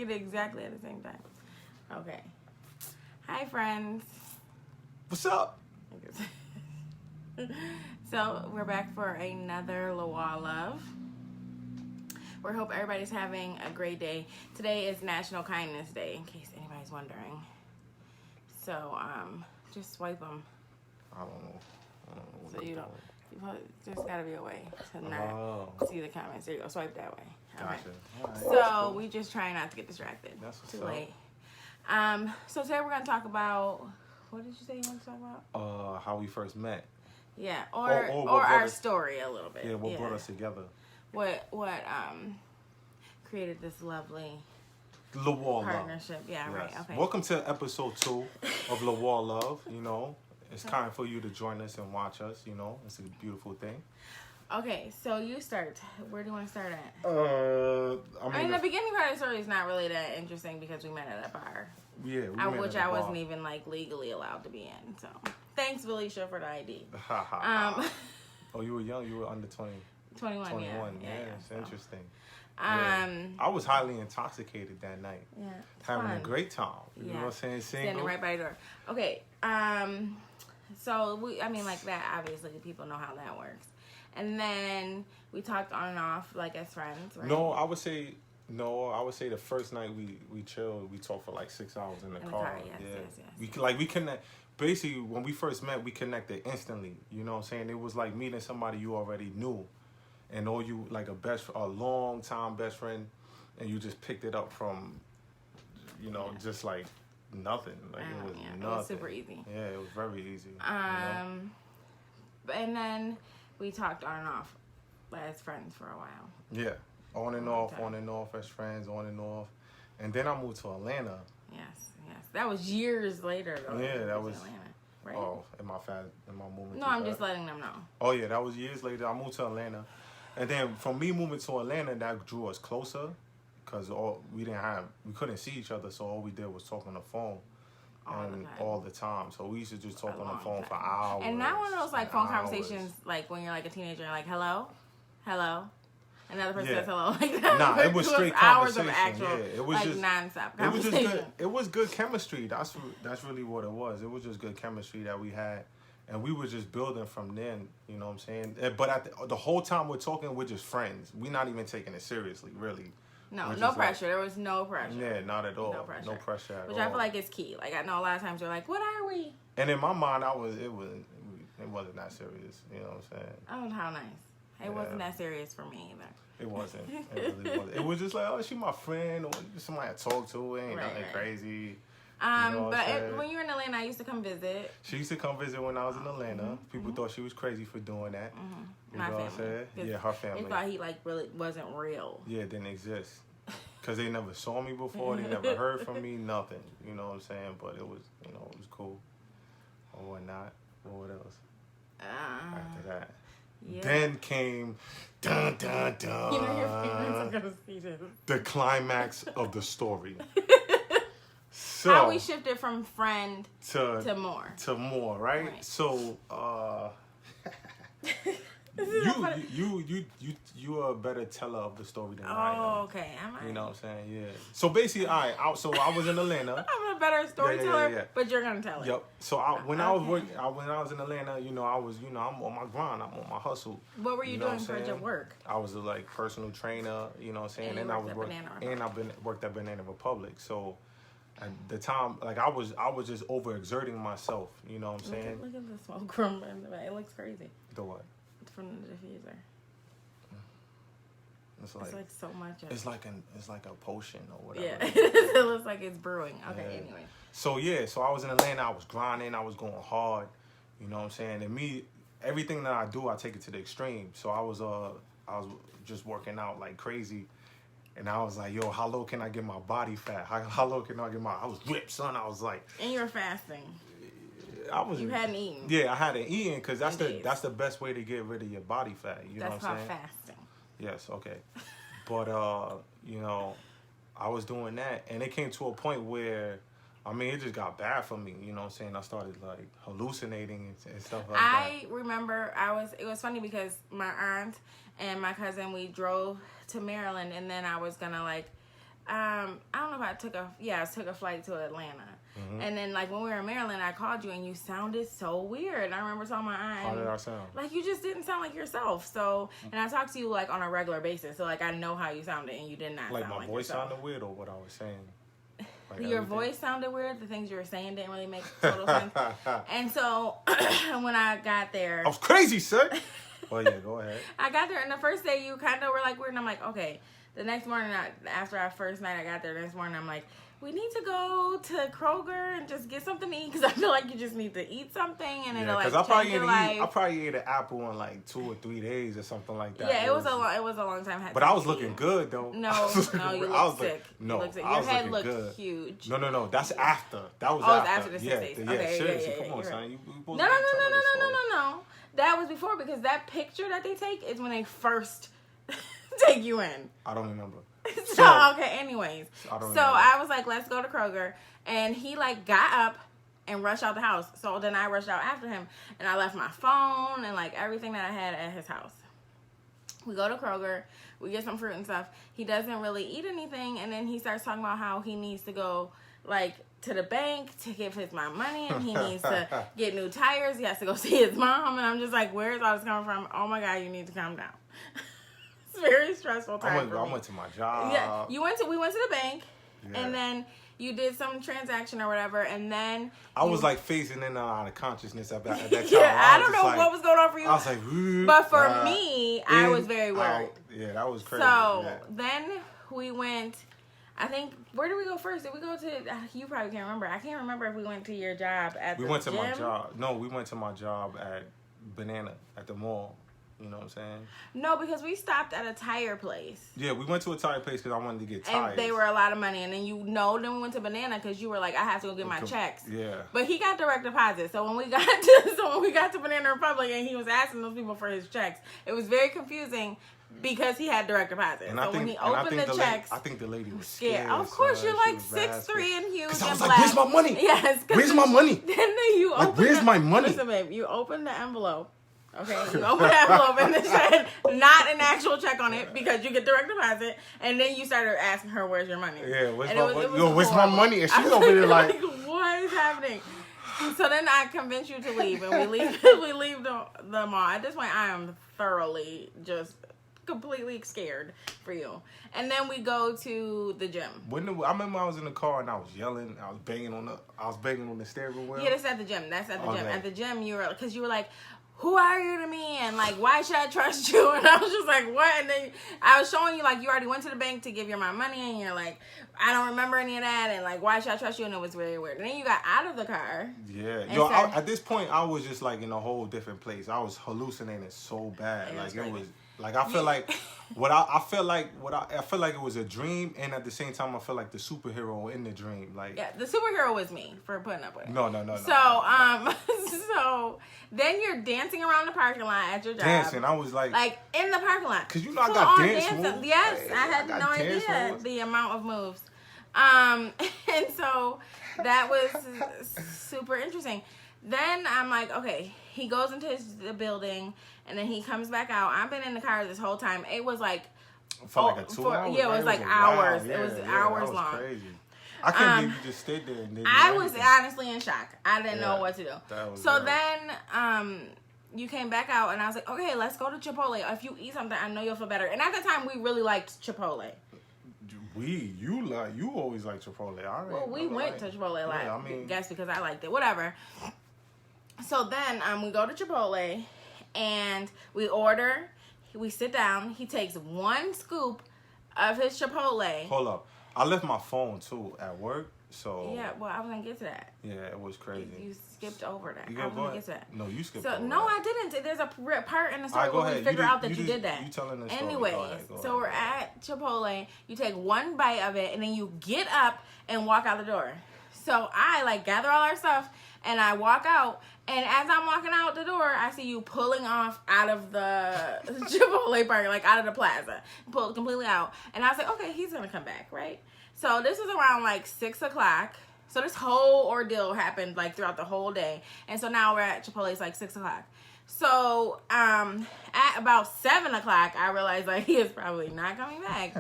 it exactly at the same time. Okay. Hi, friends. What's up? So we're back for another Lawal Love. We hope everybody's having a great day. Today is National Kindness Day, in case anybody's wondering. So just swipe them. I don't know. So you don't. There's got to be a way to not see the comments. There you go. Swipe that way. Gotcha. All right. So we just try not to get distracted. That's what's Too up. late. So today we're gonna talk about. What did you say you want to talk about? How we first met. Yeah, or what our us, story a little bit. Yeah, what brought us together? What created this lovely Lawal partnership? Love. Yeah, yes. right. Okay. Welcome to episode 2 of Lawal Love. You know, it's time for you to join us and watch us. You know, it's a beautiful thing. Okay, so you start. Where do you want to start at? I mean, the beginning part of the story is not really that interesting because we met at a bar. Yeah, which I wasn't even like legally allowed to be in. So thanks, Felicia, for the ID. Oh, you were young. You were under 20. 21. 21. Yeah, it's interesting. I was highly intoxicated that night. Yeah, having fun. a great time. You know what I'm saying? Standing right by the door. Okay. So like that. Obviously, people know how that works. And then we talked on and off, like as friends. Right? No, I would say the first night we chilled. We talked for like 6 hours in the car. Yes. We connect. Basically, when we first met, we connected instantly. You know what I'm saying? It was like meeting somebody you already knew, and all you like a long time best friend, and you just picked it up from, just like nothing. Like it was nothing. It was super easy. Yeah, it was very easy. And then we talked on and off as friends for a while. Yeah, on and off as friends, on and off, and then I moved to Atlanta. Yes. That was years later, though. Yeah, that was Atlanta, right? Oh, in my movement. No, I'm just letting them know. Oh yeah, that was years later. I moved to Atlanta, and then from me moving to Atlanta, that drew us closer, because we couldn't see each other, so all we did was talk on the phone. All the time. So we used to just talk on the phone for hours. And not one of those like phone conversations like when you're like a teenager, like hello. Another person says hello. Like that. Nah, it was straight hours conversation. Of actual, it was like just nonstop conversation. It was just good. It was good chemistry. That's really what it was. It was just good chemistry that we had, and we were just building from then. You know what I'm saying? But the whole time we're talking, we're just friends. We're not even taking it seriously, really. No pressure. There was no pressure. Yeah, not at all. No pressure at all. Which I feel like is key. Like I know a lot of times you're like, what are we? And in my mind, it wasn't that serious. You know what I'm saying? Oh, how nice. It wasn't that serious for me either. It wasn't. It really wasn't. It was just like, oh, she my friend, or somebody I talk to. It ain't nothing crazy. But when you were in Atlanta, I used to come visit. She used to come visit when I was in Atlanta. People thought she was crazy for doing that. You know what I'm saying? Yeah, her family. They thought he really wasn't real. Yeah, it didn't exist. Because they never saw me before. They never heard from me. Nothing. You know what I'm saying? But it was, it was cool. Or whatnot. What else? After that. Yeah. Then came dun dun dun. You know your parents are gonna see this. The climax of the story. So how we shifted from friend to more. To more, right? So you are a better teller of the story than I am. Oh, okay. You know what I'm saying? Yeah. So basically, I was in Atlanta. I'm a better storyteller, but you're gonna tell it. Yep. So when I was in Atlanta, I'm on my grind, I'm on my hustle. What were you doing for your work? I was a personal trainer, you know what I'm saying? And I worked at Banana Republic. So at the time, I was just overexerting myself, you know what I'm saying? Look at the smoke from in the back. It looks crazy. The what? From the diffuser. It's like so much. It's like a potion or whatever. Yeah, it looks like it's brewing. Okay, anyway. So I was in Atlanta. I was grinding. I was going hard. You know what I'm saying? And everything that I do, I take it to the extreme. So I was just working out like crazy, and I was like, yo, how low can I get my body fat? How low can I get I was ripped, son. I was like. And you were fasting. You hadn't eaten. Yeah, I hadn't eaten because that's the best way to get rid of your body fat. You know what I'm saying? That's called fasting. Yes, okay. But, I was doing that, and it came to a point where, it just got bad for me, you know what I'm saying? I started, hallucinating and stuff like that. I remember it was funny because my aunt and my cousin, we drove to Maryland, and then I was going to, I don't know if I took a flight to Atlanta. Mm-hmm. And then, like, when we were in Maryland, I called you, and you sounded so weird. And I remember telling my aunt. How did I sound? Like, you just didn't sound like yourself. So, and I talked to you, like, on a regular basis. So, like, I know how you sounded, and you did not sound like yourself. Like, my voice sounded weird, or what I was saying? Like your voice sounded weird. The things you were saying didn't really make total sense. And so, when I got there... I was crazy, sir! Well, yeah, go ahead. I got there, and the first day, you kind of were, like, weird. And I'm like, okay. The next morning, after our first night, I got there. The next morning, I'm like... We need to go to Kroger and just get something to eat because I feel like you just need to eat something and it'll like change your life. I probably ate an apple in like 2 or 3 days or something like that. Yeah, it was a long time. But I was looking good though. No, you look sick. No, your head looked huge. No. That's after. That was after the 6 days. Yeah, okay, seriously. Yeah, come on, son. No. That was before because that picture that they take is when they first take you in. I don't remember. So, okay, anyways. I was like, let's go to Kroger. And he, like, got up and rushed out the house. So then I rushed out after him. And I left my phone and, like, everything that I had at his house. We go to Kroger. We get some fruit and stuff. He doesn't really eat anything. And then he starts talking about how he needs to go, like, to the bank to give my money. And he needs to get new tires. He has to go see his mom. And I'm just like, where is all this coming from? Oh, my God, you need to calm down. Very stressful time. I went to my job. Yeah, we went to the bank, and then you did some transaction or whatever, and then I was like phasing in and out of consciousness at that time. Yeah, I don't know what was going on for you. I was like, but for me, I was very worried. Yeah, that was crazy. So then we went. I think where did we go first? Did we go to? You probably can't remember. I can't remember if we went to your job at the gym. We went to my job. No, we went to my job at Banana at the mall. You know what I'm saying? No, because we stopped at a tire place. Yeah, we went to a tire place because I wanted to get tires. And they were a lot of money. And then then we went to Banana because you were like, I have to go get my checks. Yeah. But he got direct deposit. So when we got to Banana Republic and he was asking those people for his checks, it was very confusing because he had direct deposit. And when he opened the checks, I think the lady was scared. Of course, you're like 6'3" and huge. Because I was black. like, where's my money? Yes. Where's my money? Then you like, where's my money? Listen, babe, you opened the envelope. Okay, you open the envelope and it said not an actual check on it because you get direct deposit, and then you started asking her, "Where's your money?" Yeah, where's my money? And she's over there like, "What is happening?" So then I convinced you to leave, and we leave the mall. At this point, I am thoroughly just completely scared for you. And then we go to the gym. I remember I was in the car and I was yelling. I was banging on the steering wheel. Yeah, that's at the gym. That's at the gym. At the gym, you were like, who are you to me? And like, why should I trust you? And I was just like, what? And then I was showing you like you already went to the bank to give your mom money, and you're like, I don't remember any of that, and like, why should I trust you? And it was very weird. And then you got out of the car. Yeah, at this point, I was just like in a whole different place. I was hallucinating so bad. It was like I feel like I felt like it was a dream, and at the same time I felt like the superhero in the dream. Like, yeah, the superhero was me for putting up with it. No. So so then you're dancing around the parking lot at your job. Dancing, I was like in the parking lot. Cause I got dance moves. Yes, I had no idea the amount of moves. And so that was super interesting. Then I'm like, okay, he goes into the building, and then he comes back out. I've been in the car this whole time. It was like... For like a 2 hours? Yeah, it was like hours. It was hours long. Crazy. I couldn't believe you just stayed there and didn't do I was anything. honestly in shock. I didn't know what to do. So then you came back out, and I was like, okay, let's go to Chipotle. If you eat something, I know you'll feel better. And at the time, we really liked Chipotle. You always like Chipotle. We went to Chipotle a lot. Yeah, I guess because I liked it. Whatever. So then we go to Chipotle, and we order. We sit down. He takes 1 scoop of his Chipotle. Hold up. I left my phone, too, at work. So yeah, well, I was going to get to that. Yeah, it was crazy. You skipped over that. I was going to get to that. No, you skipped over that. No, I didn't. There's a part in the story where we figure out that you did that. You telling the story. Anyways, so we're at Chipotle. You take 1 bite of it, and then you get up and walk out the door. So I, gather all our stuff, and I walk out. And as I'm walking out the door, I see you pulling off out of the Chipotle park, out of the plaza. Pulled completely out. And I was like, okay, he's going to come back, right? So this was around 6 o'clock. So this whole ordeal happened throughout the whole day. And so now we're at Chipotle, it's 6 o'clock. So, at about 7 o'clock, I realized, like, he is probably not coming back.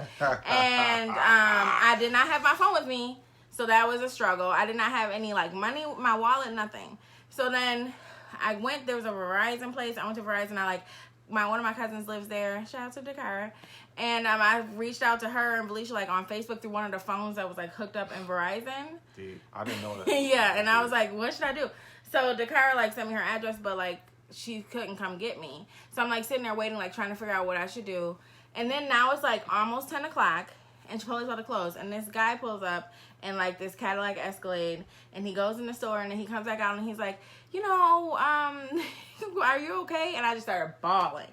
And, I did not have my phone with me. So that was a struggle. I did not have any, like, money, my wallet, nothing. So then I went, there was a Verizon place. I went to Verizon. One of my cousins lives there. Shout out to Dakara. And I reached out to her and Felicia, like, on Facebook through one of the phones that was, like, hooked up in Verizon. Dude, I didn't know that. Yeah, and I was like, what should I do? So Dakara, like, sent me her address, but, like, she couldn't come get me. So I'm, like, sitting there waiting, like, trying to figure out what I should do. And then now it's, like, almost 10 o'clock, and Chipotle's about to close. And this guy pulls up in, like, this Cadillac Escalade, and he goes in the store, and then he comes back out, and he's like, you know, are you okay? And I just started bawling.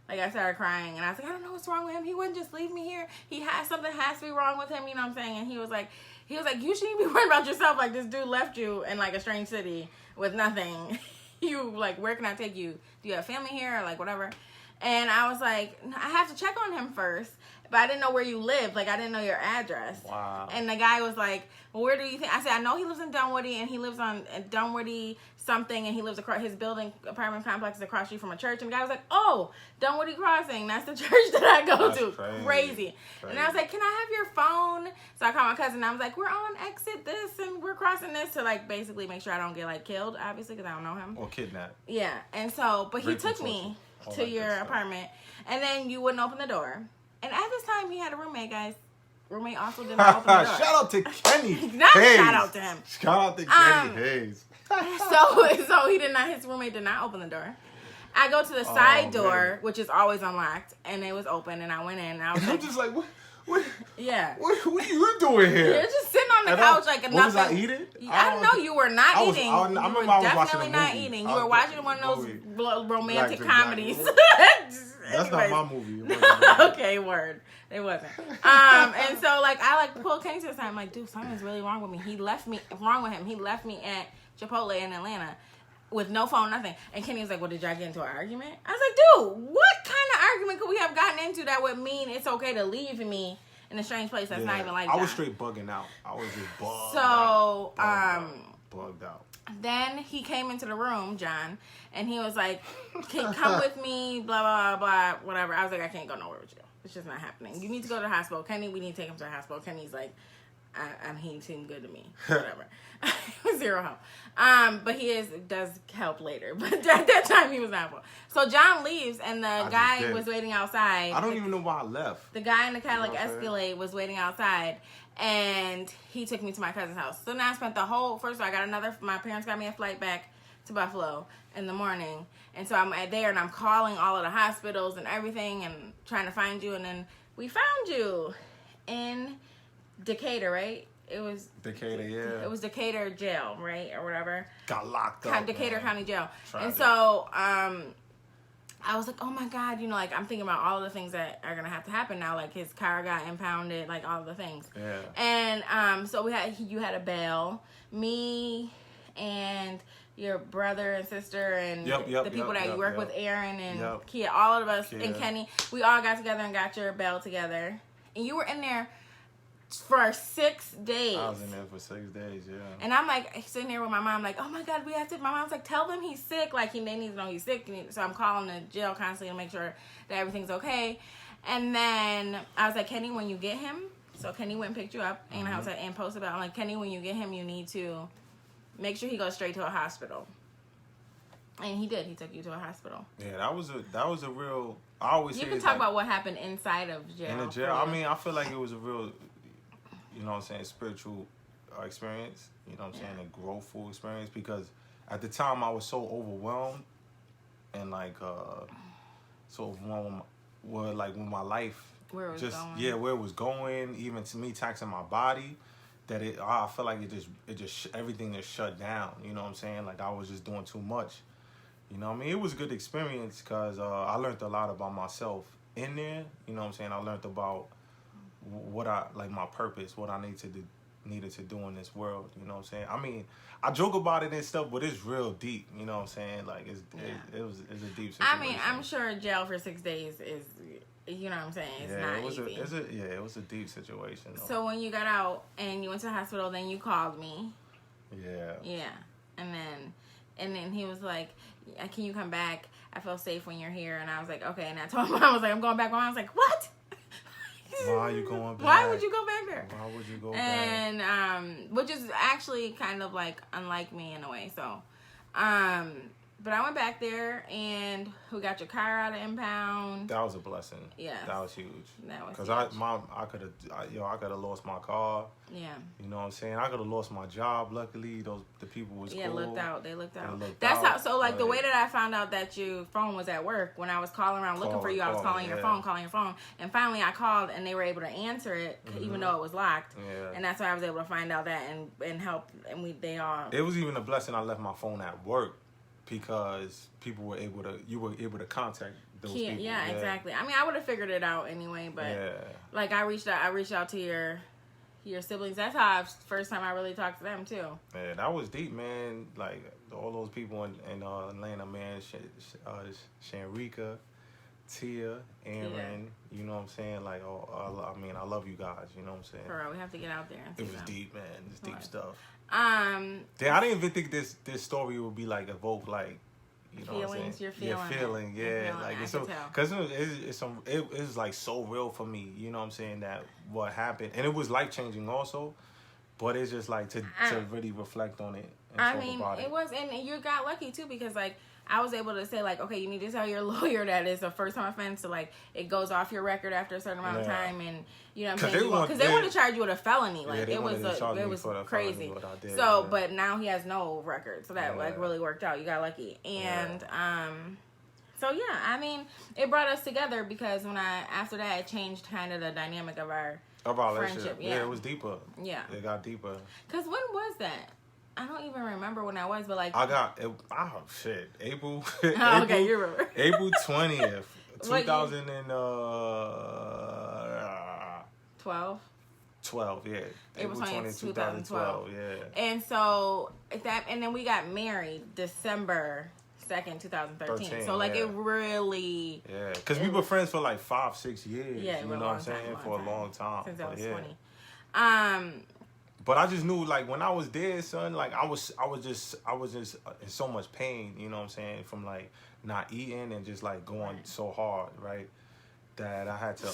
Like, I started crying, and I was like, I don't know what's wrong with him. He wouldn't just leave me here. Something has to be wrong with him, you know what I'm saying? And he was like, you shouldn't be worried about yourself. Like, this dude left you in, like, a strange city with nothing. Where can I take you? Do you have family here? Or, like, whatever. And I was like, I have to check on him first. But I didn't know where you lived. Like, I didn't know your address. Wow. And the guy was like, well, where do you think? I said, I know he lives in Dunwoody, and he lives on Dunwoody something, and he lives across his apartment complex is across the street from a church. And the guy was like, oh, Dunwoody Crossing. That's the church that I go to. Crazy. And I was like, can I have your phone? So I called my cousin, and I was like, we're on exit this, and we're crossing this to, like, basically make sure I don't get, like, killed, obviously, because I don't know him. Or kidnapped. Yeah. And so, but he took me to your apartment, and then you wouldn't open the door. And at this time, he had a roommate, guys. Roommate also did not open the door. Shout out to Kenny. Not Hayes. shout out to him. Shout out to Kenny Hayes. So his roommate did not open the door. I go to the side door, which is always unlocked, and it was open, and I went in, and I was I'm just like, what? Yeah. What are you doing here? You're just sitting on the couch like nothing. Was I eating? I don't know. You were not eating. I remember I was definitely watching not eating. You were watching one of those romantic comedies. That's not my movie. Okay, word. It wasn't. And so, like, I, pulled Kenny to the side. I'm like, dude, something's really wrong with me. He left me at Chipotle in Atlanta with no phone, nothing. And Kenny was like, well, did y'all get into an argument? I was like, dude, what kind of argument could we have gotten into that would mean it's okay to leave me in a strange place that's not even like that? I was straight bugging out. I was just bugged out. Then he came into the room, John, and he was like, come with me, blah, blah, blah, whatever. I was like, I can't go nowhere with you. It's just not happening. You need to go to the hospital. Kenny, we need to take him to the hospital. Kenny's like, he seemed good to me. Whatever. Zero help. But he does help later. But at that time, he was not helpful. So John leaves, and the guy was waiting outside. I don't even know why I left. The guy in the Cadillac Escalade was waiting outside, and he took me to my cousin's house. So now I spent first of all, my parents got me a flight back to Buffalo in the morning. And so I'm there, and I'm calling all of the hospitals and everything and trying to find you. And then we found you in Decatur, right? It was Decatur, yeah. It was Decatur jail, right, or whatever. Got locked up. Decatur County Jail. And so I was like, oh my God, like, I'm thinking about all of the things that are gonna have to happen now. Like, his car got impounded, like, all of the things. Yeah. And so you had a bail, me and your brother and sister and the people that you work with, Aaron and Kia, all of us, and Kenny, we all got together and got your bail together. And you were in there for 6 days. I was in there for 6 days, yeah. And I'm like sitting there with my mom, like, oh my God, we have to. My mom's like, tell them he's sick. Like, they need to know he's sick. So I'm calling the jail constantly to make sure that everything's okay. And then I was like, Kenny, when you get him, so Kenny went and picked you up, and I was like, and posted about, I'm like, Kenny, when you get him, you need to make sure he goes straight to a hospital. And he did. He took you to a hospital. Yeah, that was a real. I always you can talk about what happened inside of jail. In the jail, I mean, I feel like it was a real, you know what I'm saying, spiritual experience. You know what I'm saying, a growthful experience, because at the time I was so overwhelmed and so overwhelmed with my life, where it was going. Where it was going, even to me taxing my body. That I felt like it just everything just shut down. You know what I'm saying? Like, I was just doing too much. You know what I mean? It was a good experience because I learned a lot about myself in there. You know what I'm saying? I learned about what my purpose, what I needed to do in this world. You know what I'm saying? I mean, I joke about it and stuff, but it's real deep. You know what I'm saying? Like, it's a deep situation. I mean, I'm sure jail for 6 days is, you know what I'm saying? It's not easy. It was a deep situation, though. So when you got out and you went to the hospital, then you called me. Yeah. Yeah. And then And then he was like, can you come back? I feel safe when you're here. And I was like, okay. And I told him, I was like, I'm going back. Mom was like, what? Why are you going back? Why would you go back there? Why would you go back? And, which is actually kind of like unlike me in a way. So, but I went back there and we got your car out of impound. That was a blessing. Yeah. That was huge. That was huge. Because I could have lost my car. Yeah. You know what I'm saying? I could have lost my job. Luckily, the people was cool. Yeah, they looked out. That's how, so like the way that I found out that your phone was at work, when I was calling around looking for you, I was calling your phone. And finally I called and they were able to answer it, even though it was locked. Yeah. And that's why I was able to find out that and help, and it was even a blessing I left my phone at work. Because you were able to contact those people. Yeah, exactly. I mean, I would have figured it out anyway, but like I reached out to your siblings. That's how first time I really talked to them too. Yeah, that was deep, man. Like all those people in Atlanta, man. Shanrika, Tia, Aaron. You know what I'm saying? Like, I love you guys. You know what I'm saying? For real, we have to get out there. And it was deep, man. It's deep stuff. I didn't even think this story would be like evoke like, you know, feelings. You're feeling. Yeah, feeling. Yeah, like it's so because it's like so real for me. You know what I'm saying, that what happened, and it was life changing also. But it's just like to really reflect on it. And talk about it was, and you got lucky too, because like I was able to say like, okay, you need to tell your lawyer that it's a first time offense, so like it goes off your record after a certain amount of time, and you know what I'm saying, because they want to charge you with a felony, like it was crazy. So, but now he has no record, so that like really worked out. You got lucky, and so yeah, I mean, it brought us together because after that it changed kind of the dynamic of our friendship. Yeah, it was deeper. Yeah, it got deeper. Because when was that? I don't even remember when I was, but like April. Okay, you remember? April 20th, 2012. 12, yeah. April 20th, 2012. Yeah. And so and then we got married December 2nd, 2013. So like it really. Yeah, because we were friends for like 5-6 years. Yeah, you know what I'm saying, for a long time. Since I was 20. But I just knew, like, when I was there, son, like, I was just in so much pain, you know what I'm saying, from, like, not eating and just, like, going so hard, right, that I had to,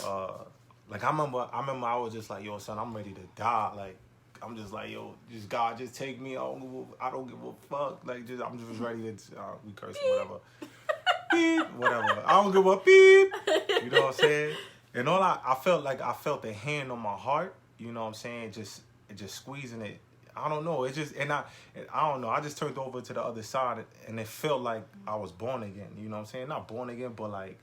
like, I remember I was just like, yo, son, I'm ready to die, like, I'm just like, yo, just God, just take me, I don't give a fuck, like, I'm just ready to, we curse, whatever, beep, whatever, I don't give a beep, you know what I'm saying, and I felt the hand on my heart, you know what I'm saying, just squeezing it. I don't know. It just, and I don't know. I just turned over to the other side, and it felt like I was born again. You know what I'm saying? Not born again, but like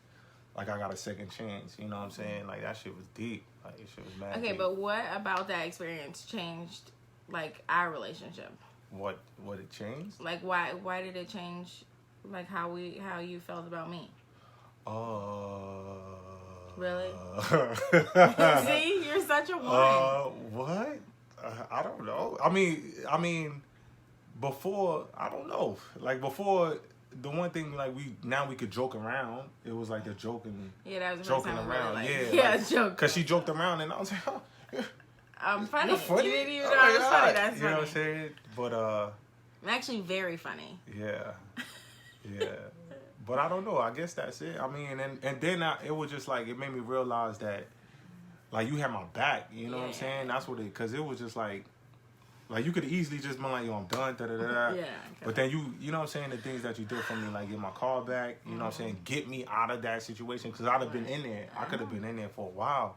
I got a second chance. You know what I'm saying? Like that shit was deep. Like that shit was mad. Okay, deep. But what about that experience changed like our relationship? What it changed? Like why did it change? Like how you felt about me? Really? See, you're such a one. What? I don't know. I mean, before, I don't know. Like before, the one thing like we could joke around. It was like the joking. Yeah, that was the joking around. Really joke. Cause she joked around, and I was like, oh, I'm funny. You're funny. You didn't even know I was funny. That's funny. You know what I'm saying? But I'm actually very funny. Yeah. But I don't know. I guess that's it. I mean, and then it was just like, it made me realize that, like, you had my back. You know what I'm saying? That's what because it was just like you could easily just been like, yo, I'm done, da-da-da-da. Yeah. But then you know what I'm saying, the things that you did for me, like get my car back, you know what I'm saying, get me out of that situation, because I'd have been in there. I could have been in there for a while.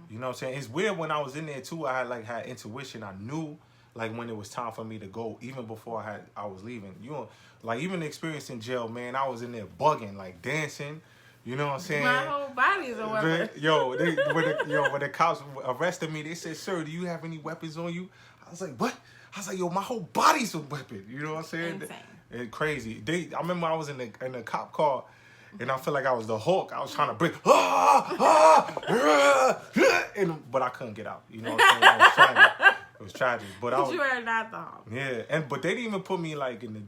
You know what I'm saying? It's weird when I was in there, too, I had intuition. I knew, like, when it was time for me to go, even before I was leaving. You know, like, even the experience in jail, man, I was in there bugging, like, dancing. You know what I'm saying? My whole body's a weapon. When the cops arrested me, they said, sir, do you have any weapons on you? I was like, what? I was like, yo, my whole body's a weapon. You know what I'm saying? Insane. It's crazy. I remember I was in the cop car, and I felt like I was the Hulk. I was trying to break, but I couldn't get out. You know what I'm saying? It was tragic. But you are not the Hulk. Yeah, but they didn't even put me like in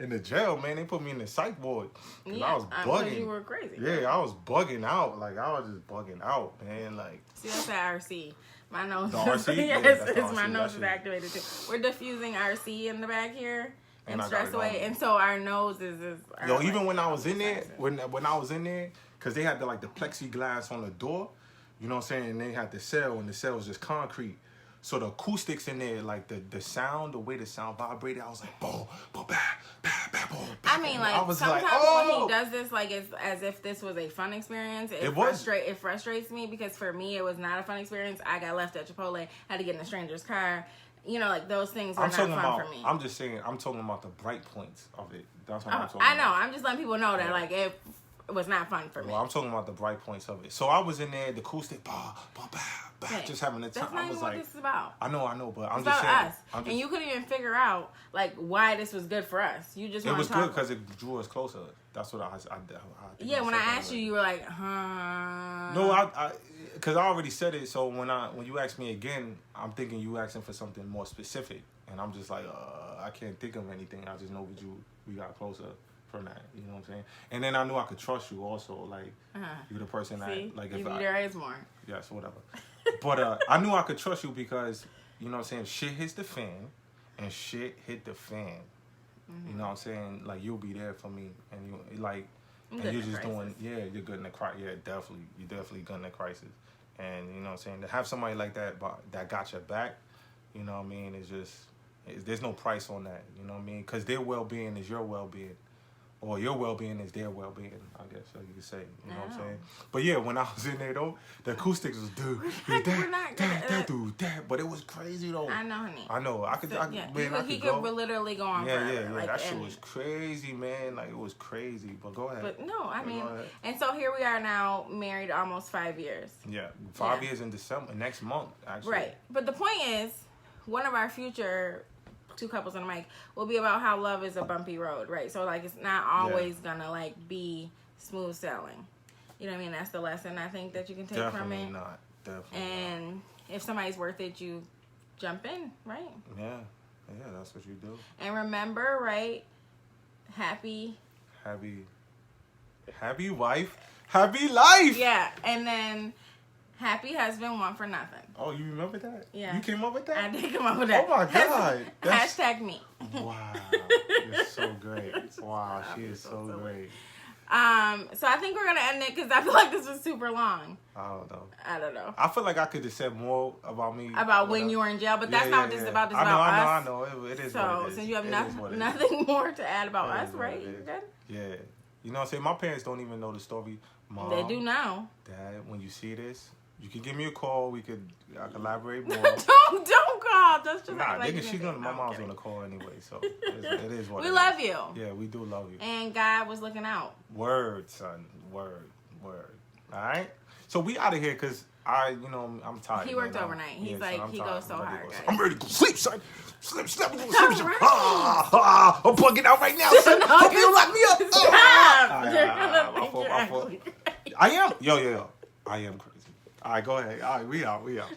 the jail, man. They put me in the psych ward. Yeah, I was bugging. You were crazy. Yeah, I was bugging out. Like, I was just bugging out, man. Like, see, that's the RC. My nose. The RC? Yes, my nose is activated too. We're diffusing RC in the back here. and stress away. And so our nose is yo, even when I was in there, when I was in there, because they had the plexiglass on the door, you know what I'm saying? And they had the cell, and the cell was just concrete. So the acoustics in there, like the sound, the way the sound vibrated, I was like, boom, boom, bah, bah, bah, boom, bah, I mean, like, I was sometimes like, oh! when he does this, like, it's as if this was a fun experience. It frustrates me because for me, it was not a fun experience. I got left at Chipotle, had to get in a stranger's car. You know, like, those things were not fun for me. I'm just saying, I'm talking about the bright points of it. That's what I'm talking about. I know. About. I'm just letting people know that, like, it was not fun for me. Well, I'm talking about the bright points of it. So I was in there, the acoustic, bah, bah, bah, bah, just having the time. That's not even what this is about. I know, but I'm it's just about saying. Us. And you couldn't even figure out, like, why this was good for us. You just want to talk. It was good because it drew us closer. That's what I yeah, when I asked you, you were like, huh. No, because I already said it. So when you ask me again, I'm thinking you asking for something more specific. And I'm just like, I can't think of anything. I just know we got closer from that. You know what I'm saying? And then I knew I could trust you also. Like, you're the person that, like, if there is more. Yes, whatever. But I knew I could trust you because, you know what I'm saying, shit hits the fan and shit hit the fan. Mm-hmm. You know what I'm saying? Like, you'll be there for me. And you, like, and you're just doing, you're good in the crisis. Yeah, definitely. You're definitely good in the crisis. And, you know what I'm saying? To have somebody like that that got your back, you know what I mean, it's just, there's no price on that. You know what I mean? Because their well-being is your well-being. Or your well-being is their well-being, I guess, so you could say. You know what I'm saying? But yeah, when I was in there, though, the acoustics was, but it was crazy, though. I know, honey. I know. I could, he could literally go on forever. Yeah. Like, that shit was crazy, man. Like, it was crazy. But go ahead. But no, I mean, and so here we are now, married almost 5 years. Yeah, 5 years in December, next month, actually. Right. But the point is, one of our future two couples on the mic will be about how love is a bumpy road, right? So, like, it's not always gonna, like, be smooth sailing. You know what I mean? That's the lesson I think that you can take from it. Definitely and not. If somebody's worth it, you jump in, right? Yeah, that's what you do. And remember, right? Happy wife, happy life. Yeah, and then happy husband, one for nothing. Oh, you remember that? Yeah. You came up with that? I did come up with that. Oh, my God. Hashtag me. Wow. You're so great. Wow, she is so great. So I think we're going to end it because I feel like this was super long. I don't know. I feel like I could have said more about me. About when you were in jail, but that's not what this is about. This is about us. I know. It is so, what it is. Since you have nothing more to add about us, right? You're good? Yeah. You know what I'm saying? My parents don't even know the story. Mom, they do now. Dad, when you see this, you can give me a call. I could elaborate more. don't call. That's just my mom's gonna call anyway. So it is what we love you. Yeah, we do love you. And God was looking out. Word, son. Word. All right. So we out of here because I'm tired. He worked overnight. He's he goes so hard. I'm ready to go sleep, son. Sleep. I'm bugging out right now, son. Hope you don't lock me up. Stop. My fault. I am. Yo. I am crazy. All right, go ahead. All right, we out.